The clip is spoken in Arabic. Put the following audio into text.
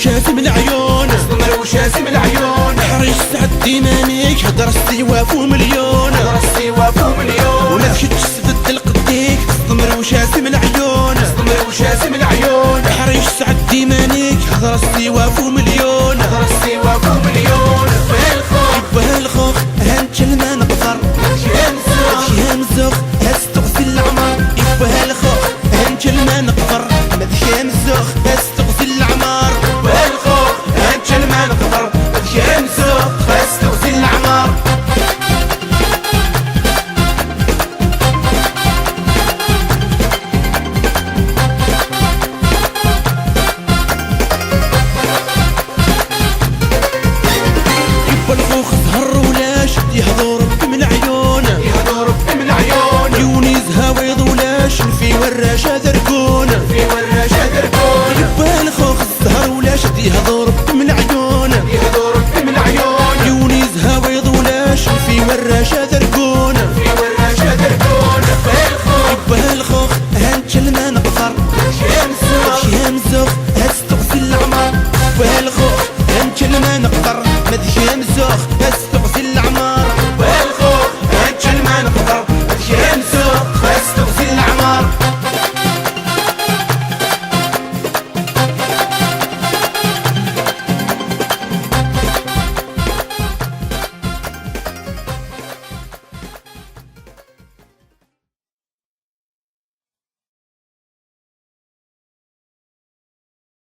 وشاسم العيون، سمر وشاسم العيون. حريش سعد ديمانيك، هدر السواف ومليون، هدر السواف ومليون. ولا تكتش سدد القديك، سمر وشاسم العيون، سمر وشاسم العيون. حريش سعد ديمانيك، هدر السواف ومليون، هدر السواف ومليون. بالخوخ بالخوخ هانت ما نقدر يا مزوخ هستغسل العمر. بالخوخ هانت ما نقدر يا مزوخ هستغسل العمر. بالخوخ هانت ما نقدر يا مزوخ هستغسل العمر. بالخوخ ظهر ولا شد يهضر من عيون، يهضر من عيون. يونيز هاويض ولا في وراشة ذركون، في وراشة ذركون. بالخوخ ظهر ولا شد يهضر